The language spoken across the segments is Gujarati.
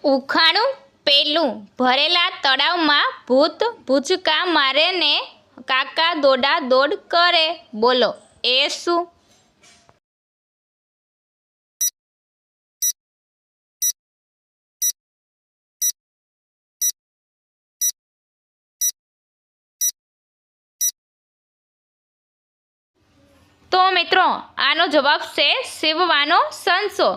ઉખાણું પેલું, ભરેલા તળાવમાં ભૂત ભૂચકા મારે ને કાકા દોડા દોડ કરે, બોલો એ શું? તો મિત્રો આનો જવાબ છે સીવવાનો સંચો।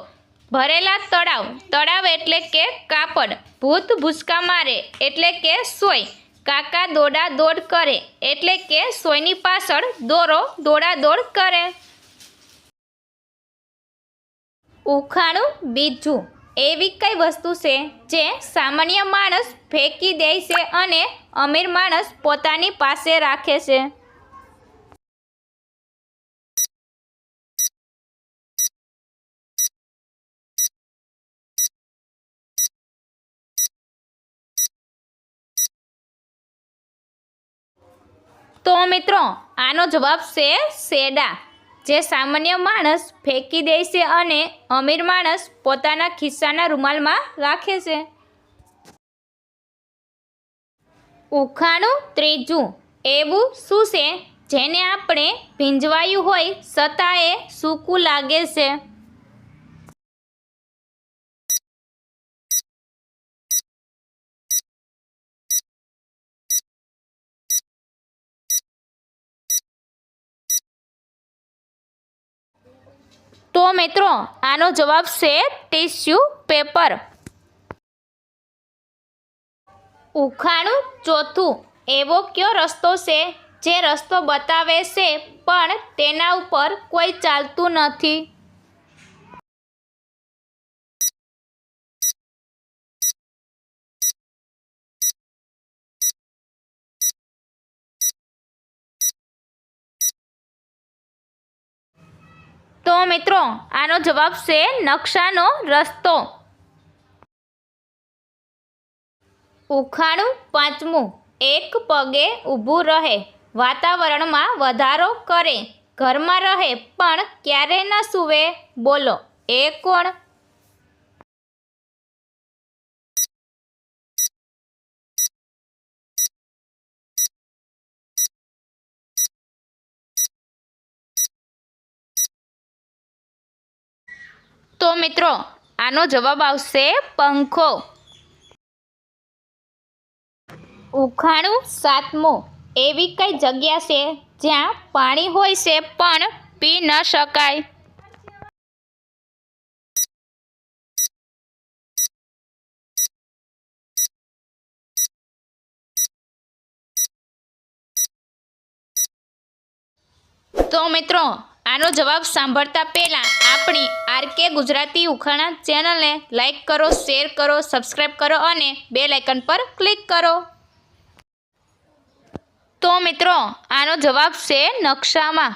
ભરેલા તળાવ, તળાવ એટલે કે કાપડ, ભૂત ભૂચકા મારે એટલે કે સોય, કાકા દોડા દોડ કરે એટલે કે સોયની પાછળ દોરો દોડા દોડ કરે। ઉખાણું બીજું, એવી કઈ વસ્તુ છે જે સામાન્ય માણસ ફેંકી દે છે અને અમીર માણસ પોતાની પાસે રાખે છે? તો મિત્રો આનો જવાબ છે સેડા, જે સામાન્ય માણસ ફેંકી દે છે અને અમીર માણસ પોતાના ખિસ્સાના રૂમાલમાં રાખે છે। ઉખાણું ત્રીજું, એવું શું છે જેને આપણે ભીંજવાયું હોય છતાં એ સૂકું લાગે છે? તો મિત્રો આનો જવાબ છે ટીશ્યુ પેપર। ઉખાણું ચોથું, એવો કયો રસ્તો છે જે રસ્તો બતાવે છે પણ તેના ઉપર કોઈ ચાલતું નથી? તો મિત્રો આનો જવાબ છે નકશાનો રસ્તો। ઉખાણું પાંચમું, એક પગે ઊભું રહે, વાતાવરણમાં વધારો કરે, ઘરમાં રહે પણ ક્યારે ન સૂવે, બોલો એ કોણ? તો મિત્રો આનો જવાબ આવશે પંખો। ઉખાણું સાતમું, એવી કઈ જગ્યા છે જ્યાં પાણી હોય છે પણ પી ન શકાય? તો મિત્રો આનો જવાબ સાંભળતા પહેલાં આપણી આરકે ગુજરાતી ઉખાણા ચેનલને લાઈક કરો, શેર કરો, સબસ્ક્રાઈબ કરો અને બેલ આઇકન પર ક્લિક કરો। તો મિત્રો આનો જવાબ છે નકશામાં।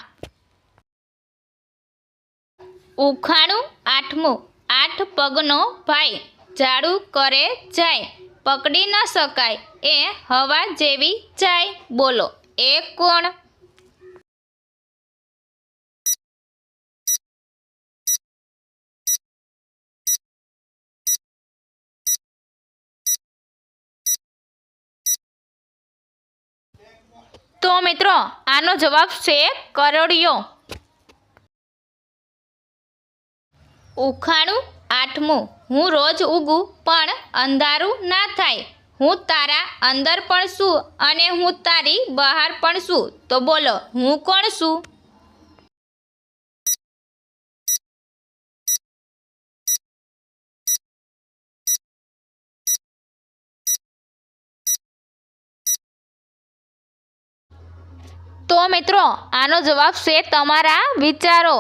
ઉખાણું આઠમું, 8 પગનો ભાઈ, ઝાડુ કરે જાય, પકડી ન શકાય, એ હવા જેવી જાય, બોલો એ કોણ? તો મિત્રો આનો જવાબ છે કરોળિયો। ઉખાણું આઠમું, હું રોજ ઉગું પણ અંધારું ના થાય, હું તારા અંદર પણ છું અને હું તારી બહાર પણ છું, તો બોલો હું કોણ છું? તો મિત્રો આનો જવાબ છે તમારા વિચારો।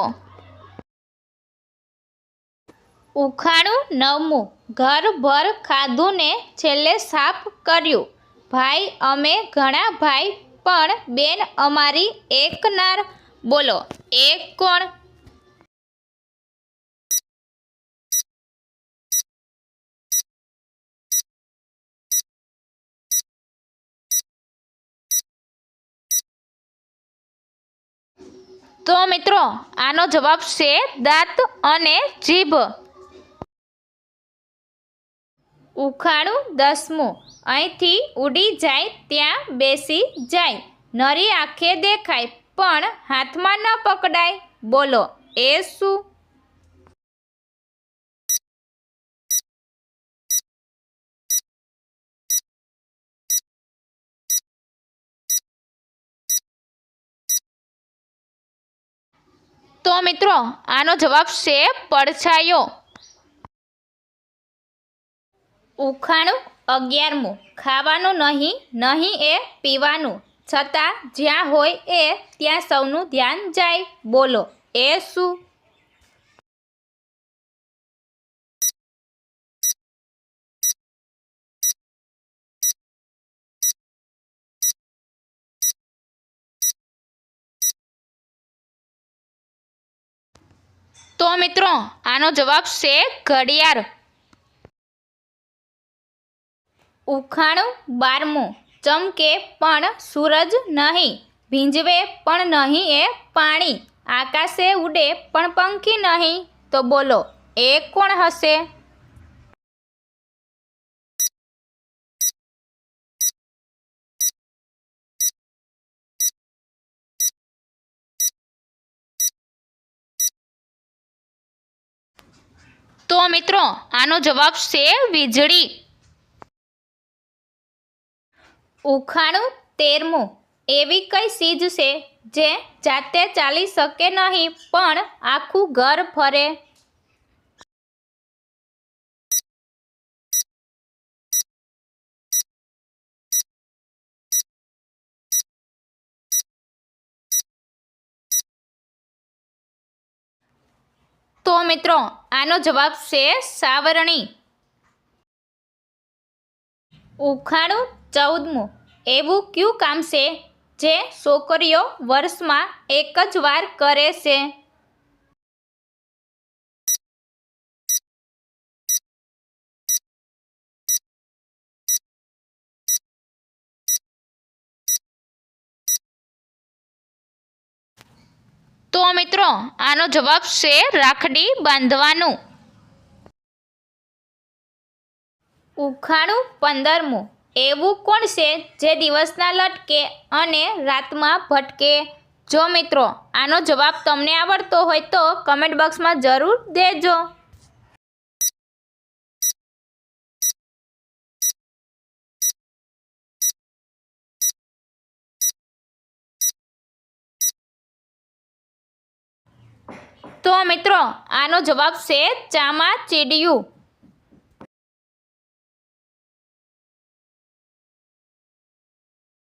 ઉખાણું નવમું, ઘર ભર ખાધું ને છેલ્લે સાફ કર્યું, ભાઈ અમે ઘણા ભાઈ પણ બેન અમારી એક નાર, બોલો એ કોણ? તો મિત્રો આનો જવાબ છે દાંત અને જીભ। ઉખાણું 10મું, અહીંથી ઉડી જાય ત્યાં બેસી જાય, નરી આંખે દેખાય પણ હાથમાં ન પકડાય, બોલો એ શું? તો મિત્રો આનો જવાબ છે પડછાયો. ઉખાણું 11મું, ખાવાનું નહીં, નહીં એ પીવાનું, છતાં જ્યાં હોય એ ત્યાં સૌનું ધ્યાન જાય, બોલો એ શું? તો મિત્રો આનો જવાબ છે ઘડિયાળ. ઉખાણું 12મું, ચમકે પણ સૂરજ નહીં, ભીંજવે પણ નહીં એ પાણી, આકાશે ઉડે પણ પંખી નહીં, તો બોલો એ કોણ હશે? તો મિત્રો આનો જવાબ છે વીજળી. ઉખાણું 13મું, એવી કઈ ચીજ છે જે જાતે ચાલી શકે નહીં પણ આખું ઘર ફરે? તો મિત્રો આનો જવાબ છે સાવરણી. ઉખાણું 14મું, એવું કયું કામ છે જે છોકરીઓ વર્ષમાં એક જ વાર કરે છે? તો મિત્રો આનો જવાબ છે રાખડી બાંધવાનું. ઉખાણું 15મું, એવું કોણ છે જે દિવસના લટકે અને રાતમાં ભટકે? જો મિત્રો આનો જવાબ તમને આવડતો હોય તો કમેન્ટ બોક્સમાં જરૂર દેજો. તો મિત્રો આનો જવાબ છે ચામાચીડિયું.